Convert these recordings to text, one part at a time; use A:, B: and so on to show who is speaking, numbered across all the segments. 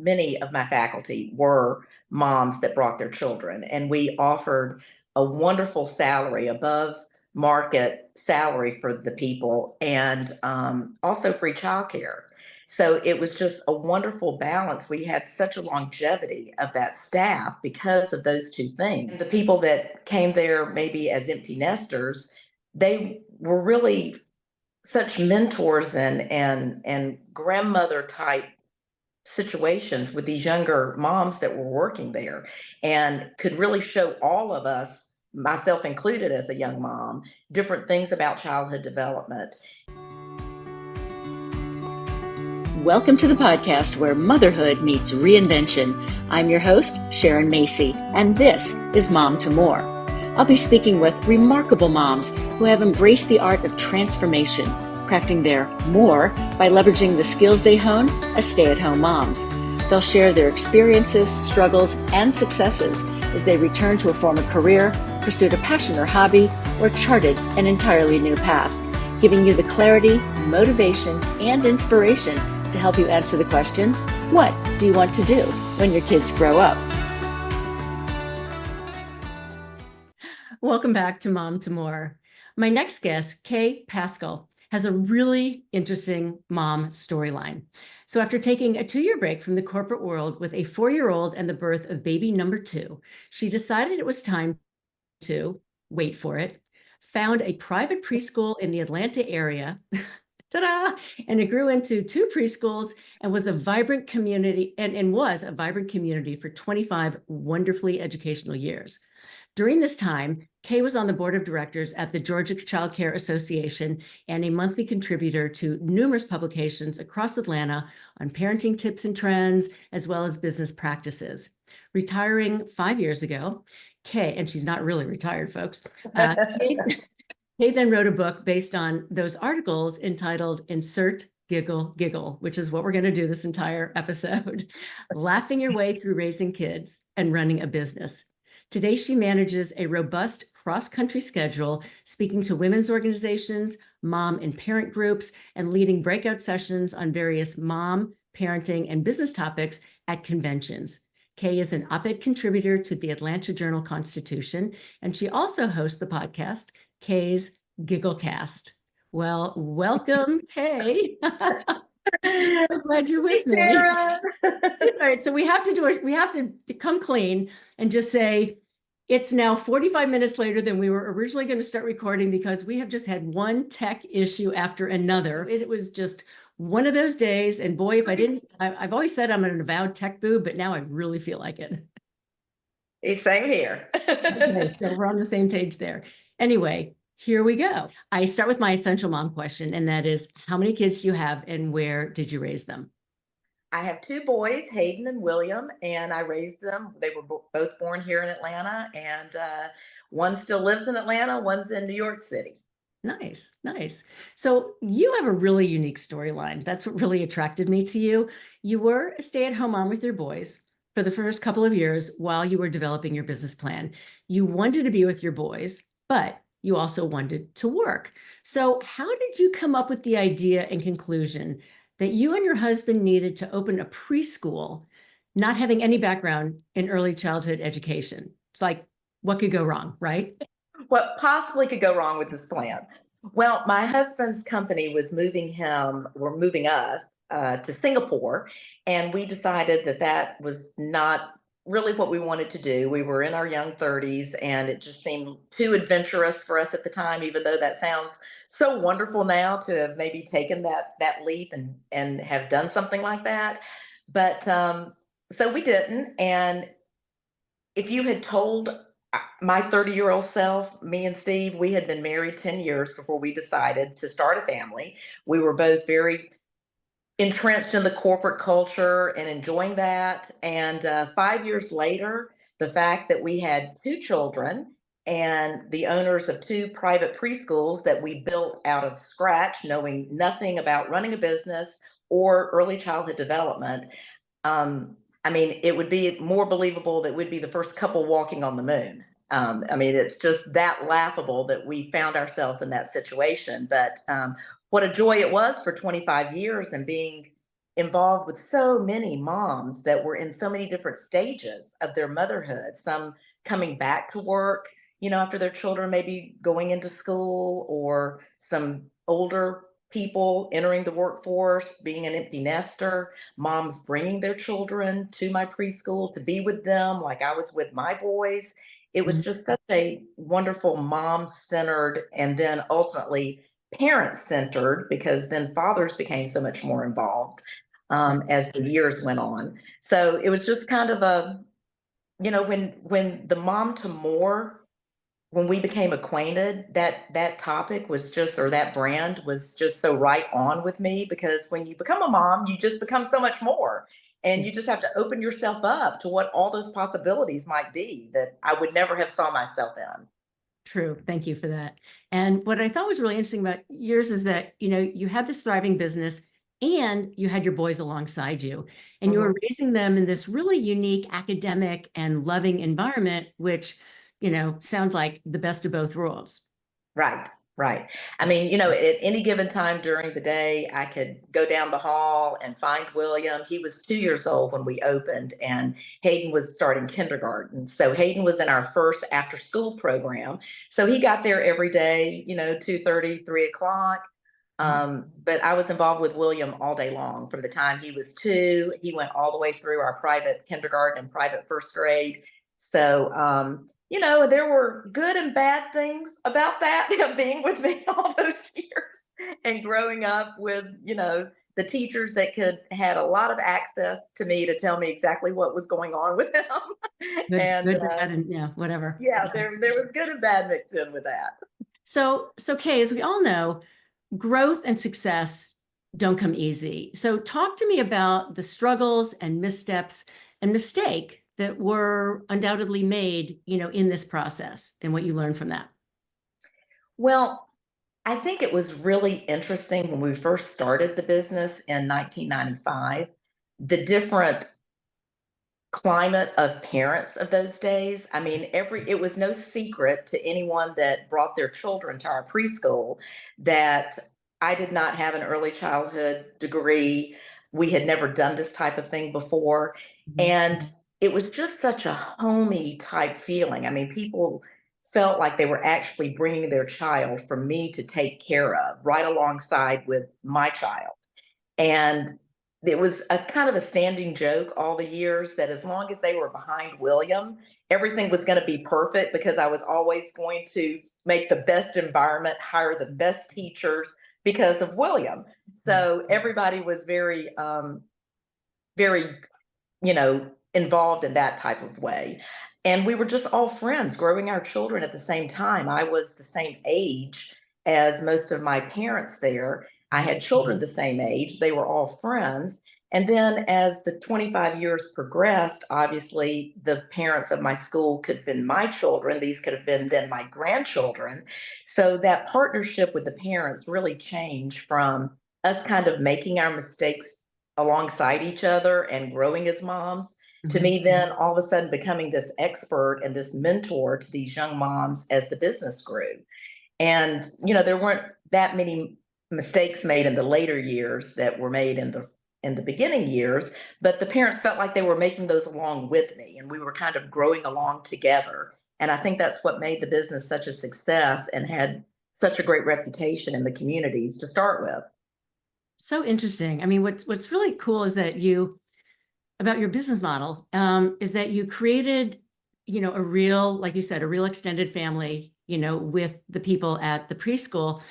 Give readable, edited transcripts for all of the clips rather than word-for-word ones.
A: many of my faculty were moms that brought their children, and we offered a wonderful salary, above market salary for the people, and also free childcare. So it was just a wonderful balance. We had such a longevity of that staff because of those two things. The people that came there maybe as empty nesters, they were really such mentors and grandmother type situations with these younger moms that were working there, and could really show all of us, myself included as a young mom, different things about childhood development.
B: Welcome to the podcast where motherhood meets reinvention. I'm your host, Sharon Macey, and this is Mom to More. I'll be speaking with remarkable moms who have embraced the art of transformation, crafting their more by leveraging the skills they hone as stay-at-home moms. They'll share their experiences, struggles, and successes as they return to a former career, pursued a passion or hobby, or charted an entirely new path, giving you the clarity, motivation, and inspiration to help you answer the question, what do you want to do when your kids grow up? Welcome back to Mom to More. My next guest, Kay Paschal, has a really interesting mom storyline. So after taking a 2-year break from the corporate world with a 4-year-old and the birth of baby number 2, she decided it was time to, wait for it, found a private preschool in the Atlanta area. Ta-da! And it grew into 2 preschools and was a vibrant community for 25 wonderfully educational years. During this time, Kay was on the board of directors at the Georgia Child Care Association and a monthly contributor to numerous publications across Atlanta on parenting tips and trends, as well as business practices. Retiring 5 years ago, Kay, and she's not really retired, folks, Kay then wrote a book based on those articles entitled Insert Giggle Giggle, which is what we're going to do this entire episode. Laughing your way through raising kids and running a business. Today, she manages a robust cross-country schedule, speaking to women's organizations, mom and parent groups, and leading breakout sessions on various mom, parenting, and business topics at conventions. Kay is an op-ed contributor to the Atlanta Journal-Constitution, and she also hosts the podcast, Kay's Gigglecast. Well, welcome, Kay. I'm glad you're with me. All right, so we have to come clean and just say it's now 45 minutes later than we were originally going to start recording because we have just had one tech issue after another. It was just one of those days, and boy, if I didn't, I've always said I'm an avowed tech boob, but now I really feel like it.
A: Same here.
B: Okay, so we're on the same page there. Anyway, here we go. I start with my essential mom question, and that is, how many kids do you have and where did you raise them?
A: I have 2 boys, Hayden and William, and I raised them. They were both born here in Atlanta, and one still lives in Atlanta, one's in New York City.
B: Nice, nice. So you have a really unique storyline. That's what really attracted me to you. You were a stay-at-home mom with your boys for the first couple of years while you were developing your business plan. You wanted to be with your boys, but you also wanted to work. So how did you come up with the idea and conclusion that you and your husband needed to open a preschool, not having any background in early childhood education? It's like, what could go wrong, right?
A: What possibly could go wrong with this plan? Well, my husband's company was moving us to Singapore, and we decided that was not really what we wanted to do. We were in our young 30s, and it just seemed too adventurous for us at the time, even though that sounds so wonderful now to have maybe taken that leap and have done something like that. But so we didn't. And if you had told my 30-year-old self, me and Steve, we had been married 10 years before we decided to start a family. We were both very entrenched in the corporate culture and enjoying that. And 5 years later, the fact that we had 2 children and the owners of 2 private preschools that we built out of scratch, knowing nothing about running a business or early childhood development, I mean, it would be more believable that we'd be the first couple walking on the moon. I mean, it's just that laughable that we found ourselves in that situation. But what a joy it was for 25 years and being involved with so many moms that were in so many different stages of their motherhood, some coming back to work, after their children maybe going into school, or some older people entering the workforce, being an empty nester, moms bringing their children to my preschool to be with them, like I was with my boys. It was
B: Mhm.
A: just such a wonderful mom centered, and then ultimately parent centered, because then fathers became so much more involved
B: Right.
A: as the years went on. So it was just kind of when the mom to more, when we became acquainted, that topic was just, or that brand was just so right on with me, because when you become a mom, you just become so much more. And you just have to open yourself up to what all those possibilities might be that I would never have saw myself in.
B: True. Thank you for that. And what I thought was really interesting about yours is that, you had this thriving business and you had your boys alongside you, and you were
A: Mhm.
B: raising them in this really unique academic and loving environment, which, sounds like the best of both worlds.
A: Right, right. I mean, at any given time during the day, I could go down the hall and find William. He was 2 years old when we opened, and Hayden was starting kindergarten. So Hayden was in our first after school program. So he got there every day, 2:30, 3 o'clock.
B: Mhm.
A: But I was involved with William all day long. From the time he was 2, he went all the way through our private kindergarten and private first grade. So, there were good and bad things about that, of being with me all those years and growing up with, the teachers that had a lot of access to me to tell me exactly what was going on with him. And
B: Good, bad, and yeah, whatever.
A: yeah,
B: Yeah.
A: there was good and bad mixed in with that.
B: So Kay, as we all know, growth and success don't come easy. So talk to me about the struggles and missteps and mistake that were undoubtedly made, in this process and what you learned from that.
A: Well, I think it was really interesting when we first started the business in 1995, the different climate of parents of those days. I mean, it was no secret to anyone that brought their children to our preschool that I did not have an early childhood degree. We had never done this type of thing before.
B: Mhm.
A: And it was just such a homey type feeling. I mean, people felt like they were actually bringing their child for me to take care of right alongside with my child. And it was a kind of a standing joke all the years that as long as they were behind William, everything was going to be perfect, because I was always going to make the best environment, hire the best teachers because of William.
B: Mhm.
A: So everybody was very, involved in that type of way. And we were just all friends, growing our children at the same time. I was the same age as most of my parents there. I had children the same age. They were all friends. And then as the 25 years progressed, obviously the parents of my school could have been my children. These could have been then my grandchildren. So that partnership with the parents really changed from us kind of making our mistakes alongside each other and growing as moms, to
B: Mhm.
A: me then all of a sudden becoming this expert and this mentor to these young moms as the business grew. And there weren't that many mistakes made in the later years that were made in the beginning years, but the parents felt like they were making those along with me, and we were kind of growing along together. And I think that's what made the business such a success and had such a great reputation in the communities to start with.
B: So interesting. I mean, what's really cool is that about your business model, is that you created, a real, like you said, a real extended family, with the people at the preschool.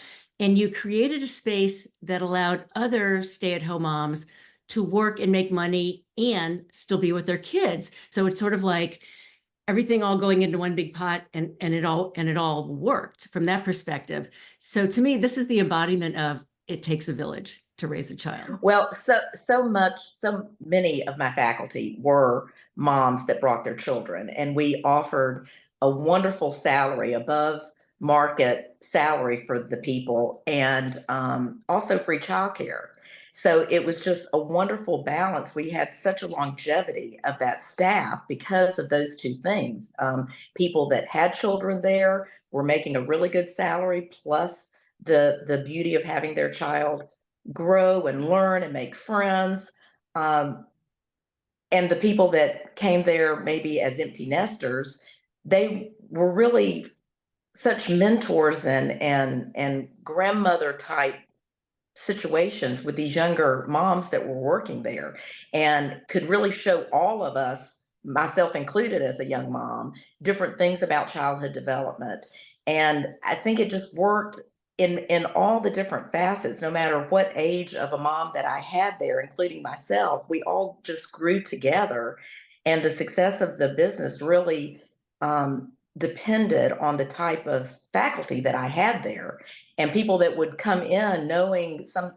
B: And you created a space that allowed other stay-at-home moms to work and make money and still be with their kids. So it's sort of like everything all going into one big pot, and it all worked from that perspective. So to me, this is the embodiment of it takes a village to raise a child.
A: Well, so many of my faculty were moms that brought their children, and we offered a wonderful salary, above market salary for the people, and also free childcare. So it was just a wonderful balance. We had such a longevity of that staff because of those two things. People that had children there were making a really good salary, plus the beauty of having their child grow and learn and make friends. And the people that came there maybe as empty nesters, they were really such mentors and grandmother type situations with these younger moms that were working there, and could really show all of us, myself included as a young mom, different things about childhood development. And I think it just worked in all the different facets, no matter what age of a mom that I had there, including myself. We all just grew together, and the success of the business really depended on the type of faculty that I had there, and people that would come in knowing some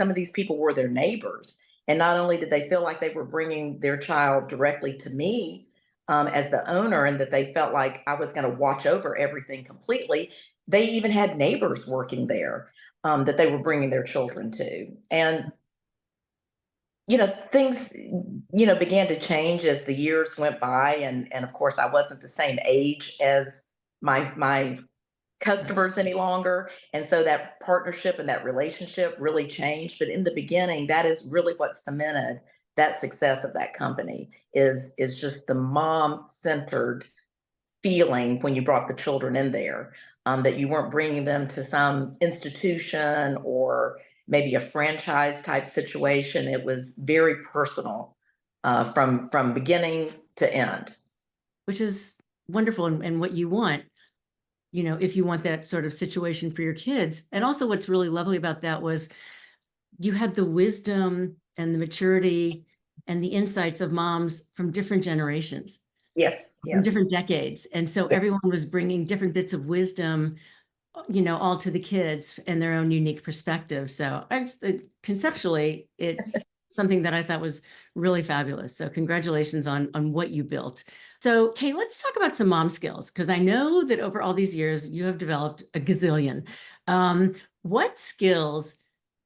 A: of these people were their neighbors. And not only did they feel like they were bringing their child directly to me as the owner, and that they felt like I was going to watch over everything completely, they even had neighbors working there that they were bringing their children to. And things began to change as the years went by, and of course I wasn't the same age as my customers any longer, and so that partnership and that relationship really changed. But in the beginning, that is really what cemented that success of that company, is just the mom centered feeling when you brought the children in there, that you weren't bringing them to some institution or maybe a franchise type situation. It was very personal, from beginning to end.
B: which is wonderful, and what you want, if you want that sort of situation for your kids. And also what's really lovely about that was you had the wisdom and the maturity and the insights of moms from different generations,
A: Yes,
B: from
A: yes.
B: different decades. And so
A: Yeah.
B: everyone was bringing different bits of wisdom, all to the kids and their own unique perspective. So conceptually, it's something that I thought was really fabulous. So congratulations on what you built. So Kay, let's talk about some mom skills, because I know that over all these years you have developed a gazillion. What skills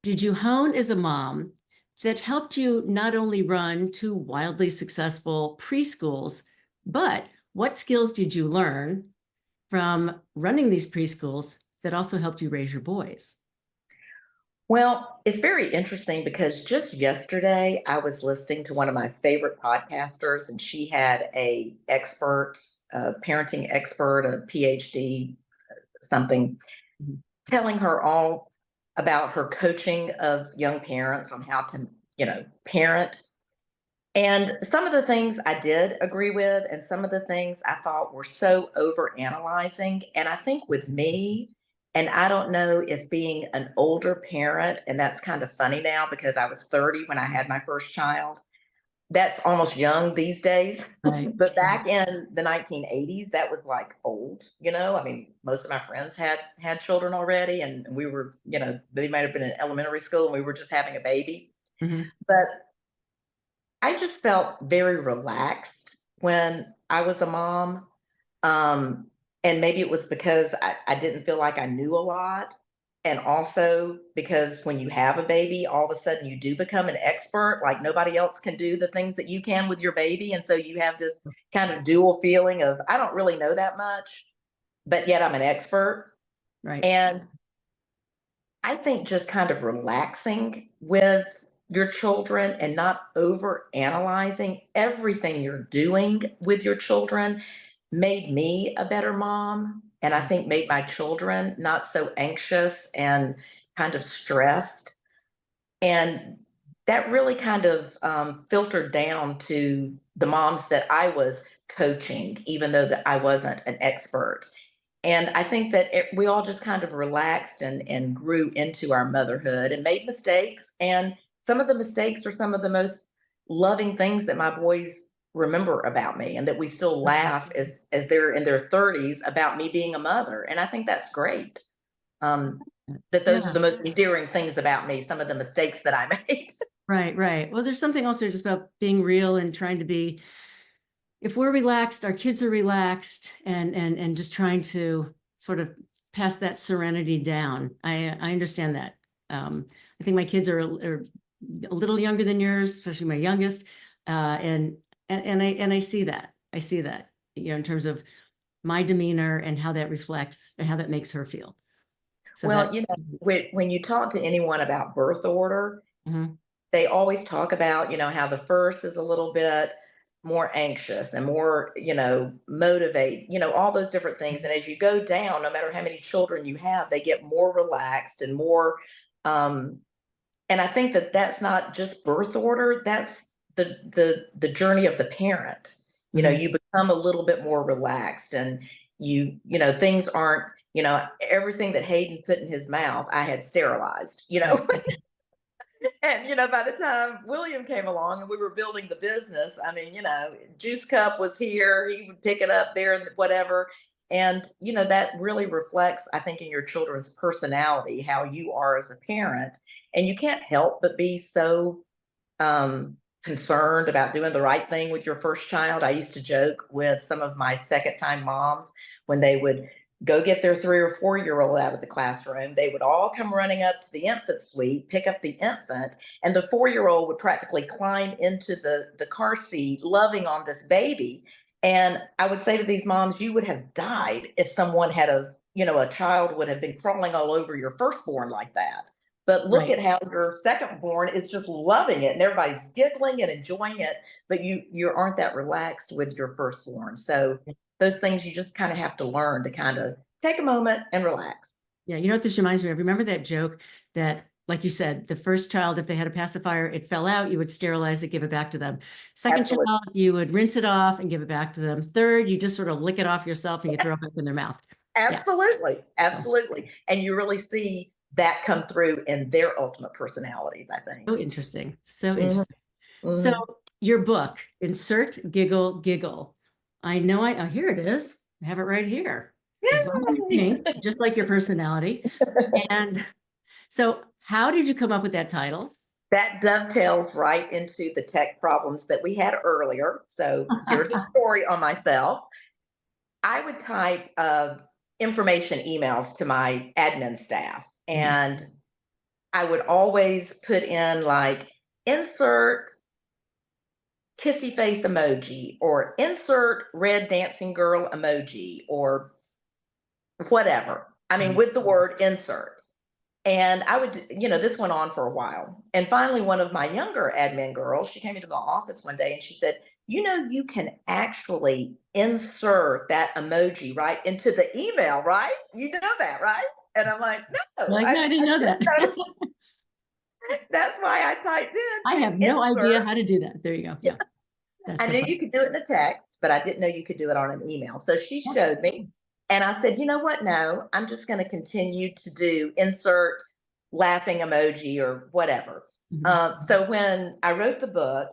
B: did you hone as a mom that helped you not only run two wildly successful preschools, but what skills did you learn from running these preschools that also helped you raise your boys?
A: Well, it's very interesting because just yesterday I was listening to one of my favorite podcasters, and she had a parenting expert, a PhD, something,
B: Mhm.
A: telling her all about her coaching of young parents on how to, parent. And some of the things I did agree with, and some of the things I thought were so over analyzing. And I think with me, and I don't know if being an older parent, and that's kind of funny now because I was 30 when I had my first child, that's almost young these days.
B: Right.
A: But back in the 1980s, that was like old. I mean, most of my friends had children already, and we were, they might have been in elementary school and we were just having a baby.
B: Mhm.
A: But I just felt very relaxed when I was a mom. Um, and maybe it was because I didn't feel like I knew a lot. And also because when you have a baby, all of a sudden you do become an expert. Like nobody else can do the things that you can with your baby. And so you have this kind of dual feeling of, I don't really know that much, but yet I'm an expert.
B: Right.
A: And I think just kind of relaxing with your children and not over analyzing everything you're doing with your children made me a better mom. And I think made my children not so anxious and kind of stressed. And that really kind of filtered down to the moms that I was coaching, even though that I wasn't an expert. And I think that we all just kind of relaxed and grew into our motherhood and made mistakes. And some of the mistakes are some of the most loving things that my boys remember about me, and that we still laugh as they're in their 30s about me being a mother. And I think that's great. Um, that those are
B: Yeah.
A: the most endearing things about me, some of the mistakes that I made.
B: Right. Right. Well, there's something also just about being real and trying to be, if we're relaxed, our kids are relaxed, and just trying to sort of pass that serenity down. I understand that. I think my kids are a little younger than yours, especially my youngest. And I see that. I see that, in terms of my demeanor and how that reflects and how that makes her feel. So that.
A: Well, when you talk to anyone about birth order,
B: Mhm.
A: they always talk about, how the first is a little bit more anxious and more, motivate, all those different things. And as you go down, no matter how many children you have, they get more relaxed and more, um, and I think that that's not just birth order. That's the journey of the parent.
B: Mhm.
A: You become a little bit more relaxed, and things aren't, everything that Hayden put in his mouth, I had sterilized.
B: Right.
A: And by the time William came along and we were building the business, I mean, Juice Cup was here, he would pick it up there and whatever. And that really reflects, I think, in your children's personality, how you are as a parent. And you can't help but be so concerned about doing the right thing with your first child. I used to joke with some of my second time moms when they would go get their 3 or 4 year old out of the classroom. They would all come running up to the infant suite, pick up the infant, and the 4 year old would practically climb into the car seat, loving on this baby. And I would say to these moms, you would have died if someone had a child would have been crawling all over your firstborn like that. But look
B: Right.
A: at how your second born is just loving it and everybody's giggling and enjoying it, but you aren't that relaxed with your firstborn. So those things you just kind of have to learn to kind of take a moment and relax.
B: Yeah. You know what this reminds me of? Remember that joke that, like you said, the first child, if they had a pacifier, it fell out, you would sterilize it, give it back to them. Second
A: Absolutely.
B: child, you would rinse it off and give it back to them. Third, you just sort of lick it off yourself and you throw it back in their mouth. Yeah.
A: Absolutely.
B: So
A: Absolutely. And you really see that come through in their ultimate personalities, I
B: so
A: think.
B: interesting. So
A: Mhm,
B: interesting. So
A: mhm.
B: your book, Insert Giggle Giggle. I know oh, here it is. I have it right here. Vibrant
A: Yay!
B: pink, just like your personality. And so how did you come up with that title?
A: That dovetails right into the tech problems that we had earlier. So here's a story on myself. I would type information emails to my admin staff,
B: Mhm.
A: and I would always put in like insert kissy face emoji or insert red dancing girl emoji or whatever. I mean,
B: Mhm.
A: with the word insert. And I would, this went on for a while. And finally, one of my younger admin girls, she came into my office one day and she said, you can actually insert that emoji right into the email, right? You know that, right? And I'm like, no,
B: Like, no, I didn't
A: I
B: know
A: didn't
B: that.
A: know. That's why I typed
B: I
A: in
B: have
A: to
B: no idea
A: insert.
B: how to do that. There you go. Yeah, that's
A: I
B: so
A: knew
B: funny.
A: you could do it in a text, but I didn't know you could do it on an email. So she
B: Yeah.
A: showed me. And I said, you know what? No, I'm just going to continue to do insert laughing emoji or whatever.
B: Mhm.
A: So when I wrote the book,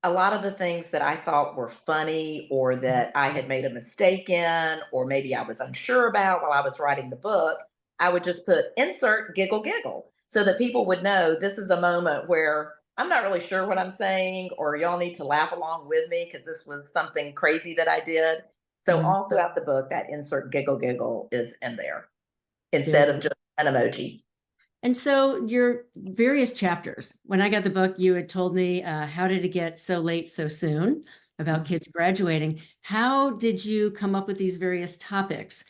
A: a lot of the things that I thought were funny or that I had made a mistake in, or maybe I was unsure about while I was writing the book, I would just put insert giggle giggle so that people would know this is a moment where I'm not really sure what I'm saying, or y'all need to laugh along with me because this was something crazy that I did. So,
B: Mhm.
A: all throughout the book, that insert giggle giggle is in there
B: Very
A: instead of
B: good.
A: just an emoji.
B: And so your various chapters, when I got the book, you had told me, how did it get so late so soon about kids graduating? How did you come up with these various topics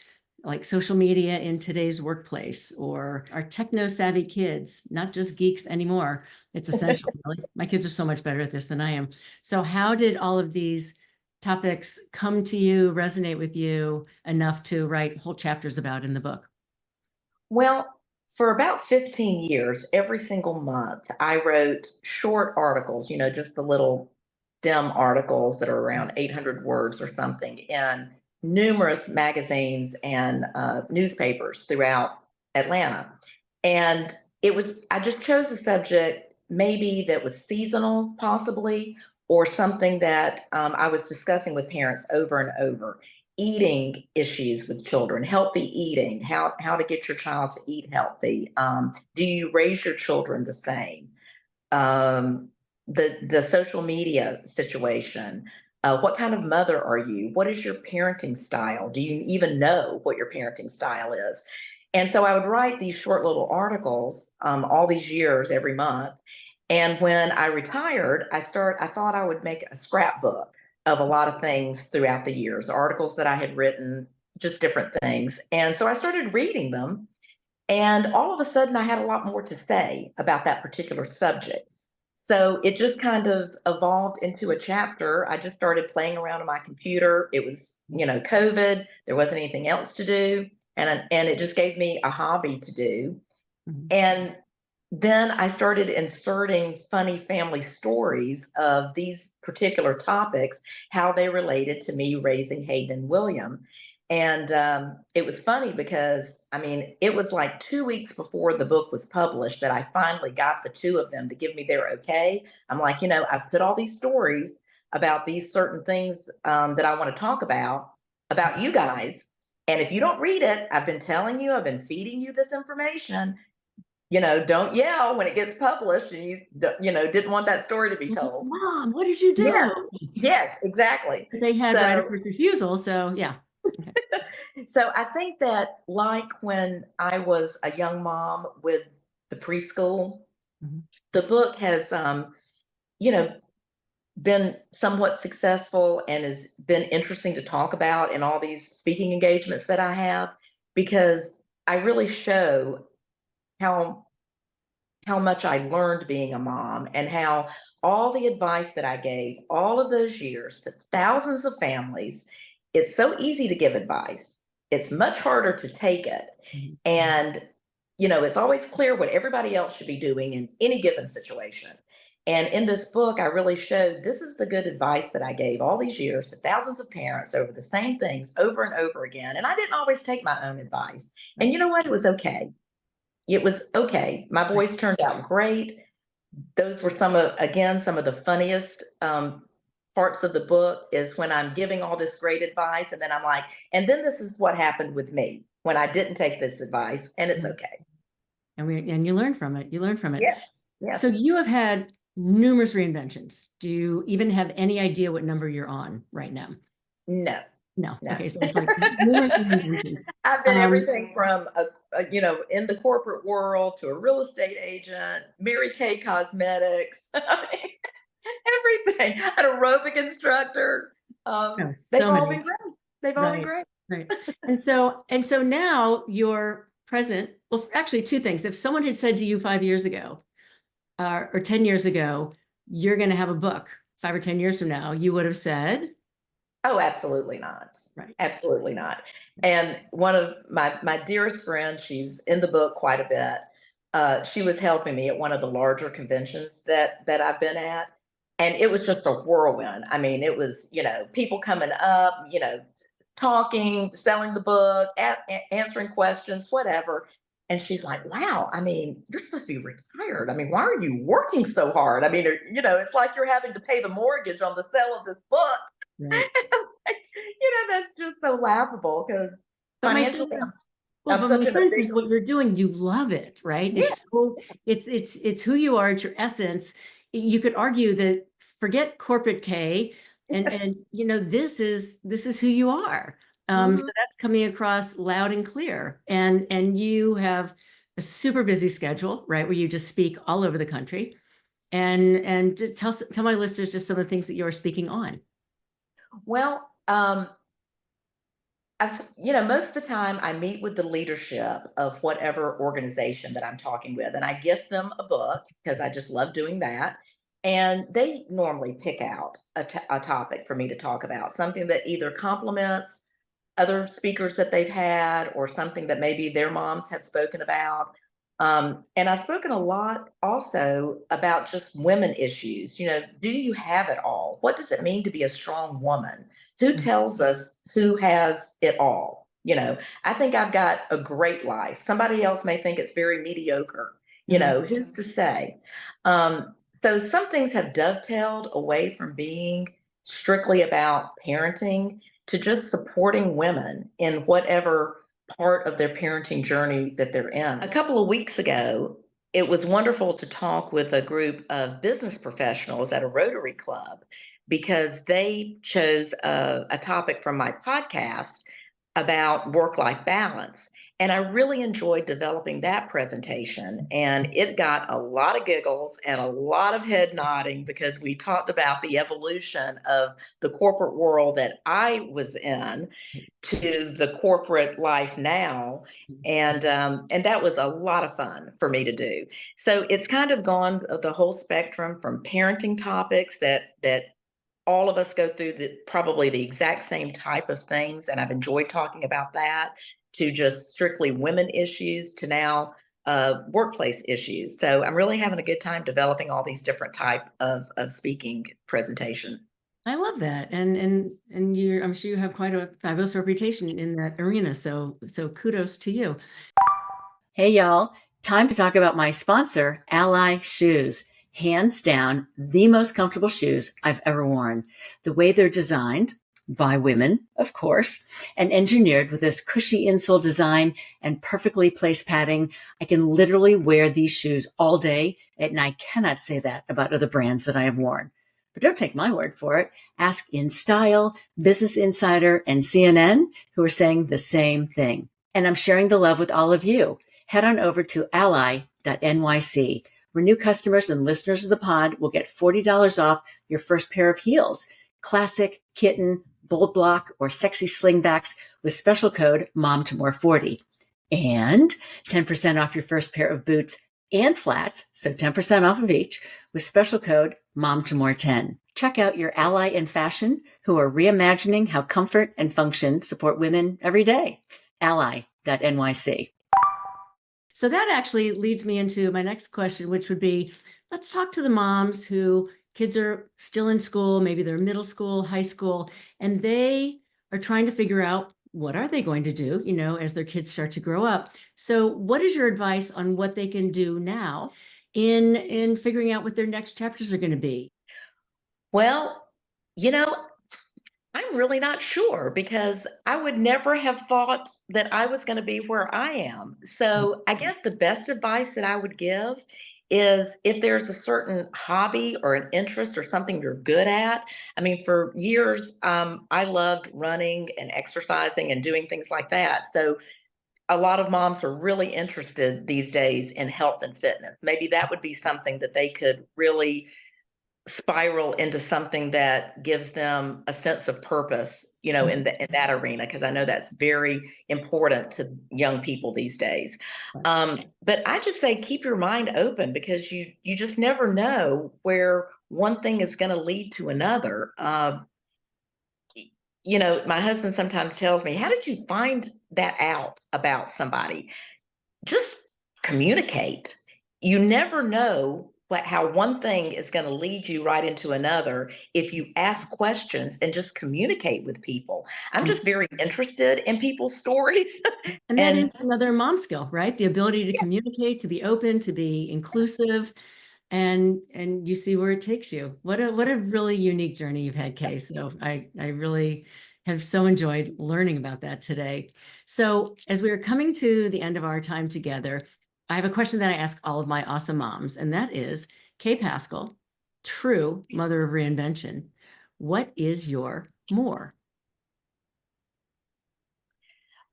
B: like social media in today's workplace or our techno savvy kids, not just geeks anymore? It's essential, really. My kids are so much better at this than I am. So how did all of these topics come to you, resonate with you enough to write whole chapters about in the book?
A: Well, for about 15 years, every single month, I wrote short articles, just the little dim articles that are around 800 words or something in numerous magazines and newspapers throughout Atlanta. And I just chose a subject maybe that was seasonal, possibly, or something that I was discussing with parents over and over. Eating issues with children, healthy eating, how to get your child to eat healthy. Do you raise your children the same? Um, the social media situation. What kind of mother are you? What is your parenting style? Do you even know what your parenting style is? And so I would write these short little articles all these years every month. And when I retired, I thought I would make a scrapbook of a lot of things throughout the years, articles that I had written, just different things. And so I started reading them. And all of a sudden, I had a lot more to say about that particular subject. So it just kind of evolved into a chapter. I just started playing around on my computer. It was, COVID. There wasn't anything else to do. And it just gave me a hobby to do.
B: Mhm.
A: And then I started inserting funny family stories of these particular topics, how they related to me raising Hayden and William. And it was funny because, I mean, it was like 2 weeks before the book was published that I finally got the two of them to give me their okay. I'm like, I've put all these stories about these certain things that I want to talk about you guys. And if you don't read it, I've been telling you, I've been feeding you this information. Don't yell when it gets published and didn't want that story to be told.
B: Mom, what did you
A: Yeah.
B: do?
A: Yes, exactly.
B: They had right of
A: So,
B: first refusal, so yeah. Okay.
A: so I think that like when I was a young mom with the preschool,
B: Mhm.
A: the book has, you know, been somewhat successful and has been interesting to talk about in all these speaking engagements that I have, because I really show how much I learned being a mom and how all the advice that I gave all of those years to thousands of families, it's so easy to give advice. It's much harder to take it.
B: Mhm.
A: And, it's always clear what everybody else should be doing in any given situation. And in this book, I really showed this is the good advice that I gave all these years to thousands of parents over the same things over and over again. And I didn't always take my own advice. And
B: Right.
A: you know what? It was okay. It was okay. My
B: Right.
A: boys turned out great. Those were some of the funniest parts of the book is when I'm giving all this great advice. And then I'm like, and then this is what happened with me when I didn't take this advice. And it's
B: Mhm.
A: okay.
B: And you learn from it. You learn from it.
A: Yeah. Yeah.
B: So you have had numerous reinventions. Do you even have any idea what number you're on right now?
A: No,
B: No.
A: no.
B: Okay. So it's like numerous reinventions.
A: I've been everything from in the corporate world to a real estate agent, Mary Kay Cosmetics, everything, an aerobic instructor.
B: Oh,
A: They've
B: so
A: all been
B: many.
A: great. They've all been
B: Right.
A: great.
B: Right. And so now you're present. Well, actually, two things. If someone had said to you 5 years ago, or 10 years ago, you're going to have a book 5 or 10 years from now, you would have said,
A: Oh, absolutely not.
B: right.
A: Absolutely not. And one of my dearest friends, she's in the book quite a bit. She was helping me at one of the larger conventions that I've been at, and it was just a whirlwind. I mean, it was people coming up, talking, selling the book, answering questions, whatever. And she's like, "Wow, I mean, you're supposed to be retired. I mean, why are you working so hard? I mean, it's like you're having to pay the mortgage on the sale of this book."
B: Right.
A: That's just so laughable because
B: But my
A: financially,
B: sense is, well,
A: I'm
B: but my
A: such in a
B: sense
A: big,
B: is what you're doing, you love it, right?
A: yeah,
B: It's who you are, it's your essence. You could argue that forget corporate K and this is who you are. So
A: mhm.
B: that's coming across loud and clear. And you have a super busy schedule, right? Where you just speak all over the country. And to tell my listeners just some of the things that you're speaking on.
A: Well, most of the time I meet with the leadership of whatever organization that I'm talking with, and I gift them a book because I just love doing that. And they normally pick out a topic for me to talk about, something that either complements other speakers that they've had or something that maybe their moms have spoken about. And I've spoken a lot also about just women issues. Do you have it all? What does it mean to be a strong woman? Who
B: Mhm.
A: tells us who has it all? I think I've got a great life. Somebody else may think it's very mediocre.
B: Mhm.
A: Who's to say? So some things have dovetailed away from being strictly about parenting to just supporting women in whatever part of their parenting journey that they're in. A couple of weeks ago, it was wonderful to talk with a group of business professionals at a Rotary Club because they chose a topic from my podcast about work life balance. And I really enjoyed developing that presentation. And it got a lot of giggles and a lot of head nodding because we talked about the evolution of the corporate world that I was in to the corporate life now. And that was a lot of fun for me to do. So it's kind of gone the whole spectrum from parenting topics that all of us go through probably the exact same type of things, and I've enjoyed talking about that, to just strictly women issues to now workplace issues. So I'm really having a good time developing all these different type of speaking presentations.
B: I love that. And you're, I'm sure you have quite a fabulous reputation in that arena. So kudos to you. Hey y'all, time to talk about my sponsor, Ally Shoes. Hands down, the most comfortable shoes I've ever worn. The way they're designed, by women, of course, and engineered with this cushy insole design and perfectly placed padding, I can literally wear these shoes all day, and I cannot say that about other brands that I have worn. But don't take my word for it. Ask InStyle, Business Insider, and CNN, who are saying the same thing. And I'm sharing the love with all of you. Head on over to ally.nyc, where new customers and listeners of the pod will get $40 off your first pair of heels. Classic, kitten, bold block, or sexy slingbacks with special code MOMTOMORE40. And 10% off your first pair of boots and flats, so 10% off of each, with special code MOMTOMORE10. Check out your ally in fashion who are reimagining how comfort and function support women every day. Ally.nyc. So that actually leads me into my next question, which would be, let's talk to the moms who kids are still in school, maybe they're middle school, high school, and they are trying to figure out what are they going to do, as their kids start to grow up. So what is your advice on what they can do now in figuring out what their next chapters are going to be?
A: Well, you know, I'm really not sure because I would never have thought that I was going to be where I am. So I guess the best advice that I would give is if there's a certain hobby or an interest or something you're good at. I mean, for years, I loved running and exercising and doing things like that. So a lot of moms are really interested these days in health and fitness. Maybe that would be something that they could really spiral into something that gives them a sense of purpose, in that arena, because I know that's very important to young people these days. But I just say keep your mind open because you just never know where one thing is going to lead to another. My husband sometimes tells me, "How did you find that out about somebody?" Just communicate. You never know how one thing is going to lead you right into another if you ask questions and just communicate with people. I'm just very interested in people's stories.
B: And that
A: And
B: is another mom skill, right? The ability to communicate, to be open, to be inclusive, and you see where it takes you. What a really unique journey you've had, Kay. So I really have so enjoyed learning about that today. So as we are coming to the end of our time together, I have a question that I ask all of my awesome moms, and that is, Kay Paschal, true mother of reinvention, what is your more?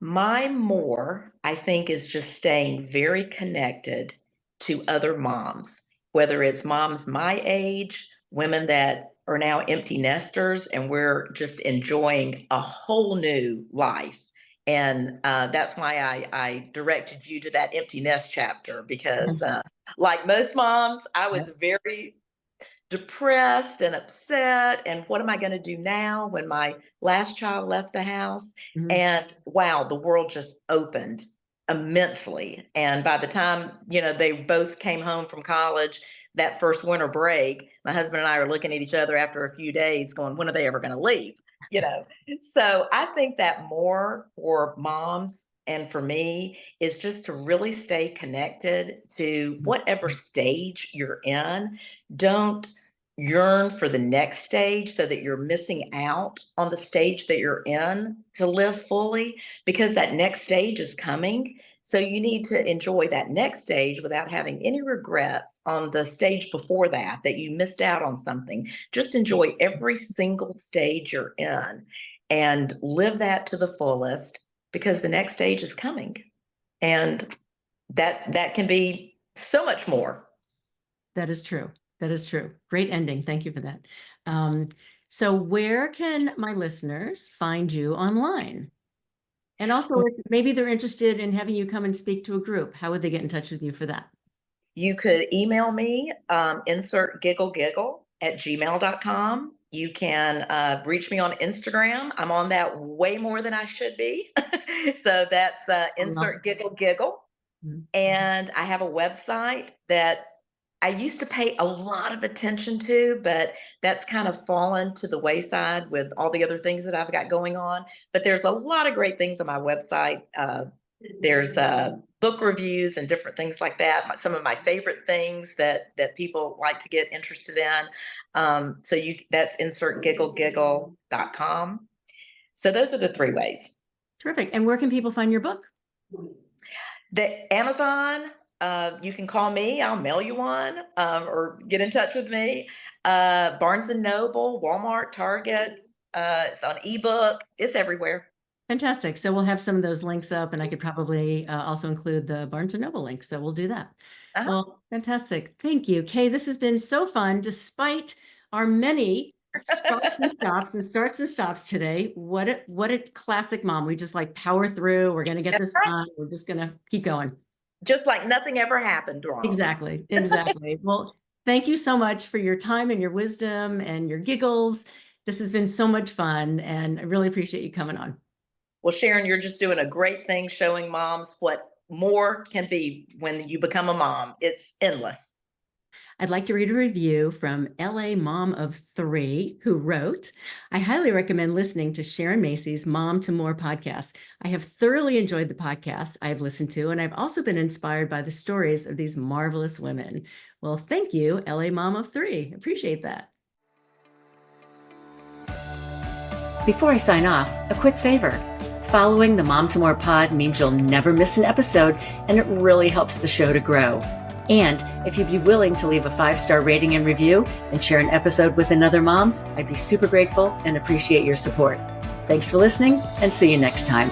A: my more, I think, is just staying very connected to other moms, whether it's moms my age, women that are now empty nesters, and we're just enjoying a whole new life. And that's why I directed you to that empty nest chapter because, like most moms, I was very depressed and upset. And what am I going to do now when my last child left the house?
B: Mhm.
A: And wow, the world just opened immensely. And by the time, they both came home from college, that first winter break, my husband and I are looking at each other after a few days going, when are they ever going to leave? You know, so I think that more for moms and for me is just to really stay connected to whatever stage you're in. Don't yearn for the next stage so that you're missing out on the stage that you're in to live fully because that next stage is coming. So you need to enjoy that next stage without having any regrets on the stage before that you missed out on something. Just enjoy every single stage you're in and live that to the fullest because the next stage is coming. And that can be so much more.
B: That is true. That is true. Great ending. Thank you for that. So where can my listeners find you online? And also, if maybe they're interested in having you come and speak to a group, how would they get in touch with you for that?
A: You could email me, insert giggle giggle at gmail.com. You can reach me on Instagram. I'm on that way more than I should be. So that's insert giggle giggle.
B: Mm-hmm.
A: And I have a website that I used to pay a lot of attention to, but that's kind of fallen to the wayside with all the other things that I've got going on. But there's a lot of great things on my website. There's book reviews and different things like that. Some of my favorite things that people like to get interested in. So that's insertgigglegiggle.com. So those are the 3 ways.
B: Terrific. And where can people find your book?
A: The Amazon. You can call me. I'll mail you one, or get in touch with me. Barnes and Noble, Walmart, Target. It's on ebook. It's everywhere.
B: Fantastic. So we'll have some of those links up, and I could probably also include the Barnes and Noble link. So we'll do that. Well, fantastic. Thank you, Kay. This has been so fun, despite our many starts and stops today. What a classic mom. We just like power through. We're going to get this done. We're just going to keep going.
A: Just like nothing ever happened wrong.
B: Exactly. Well, thank you so much for your time and your wisdom and your giggles. This has been so much fun, and I really appreciate you coming on.
A: Well, Sharon, you're just doing a great thing showing moms what more can be when you become a mom. It's endless.
B: I'd like to read a review from LA Mom of 3, who wrote, I highly recommend listening to Sharon Macey's Mom to More podcast. I have thoroughly enjoyed the podcast I've listened to, and I've also been inspired by the stories of these marvelous women. Well, thank you, LA Mom of 3. Appreciate that. Before I sign off, a quick favor. Following the Mom to More pod means you'll never miss an episode, and it really helps the show to grow. And if you'd be willing to leave a 5-star rating and review and share an episode with another mom, I'd be super grateful and appreciate your support. Thanks for listening, and see you next time.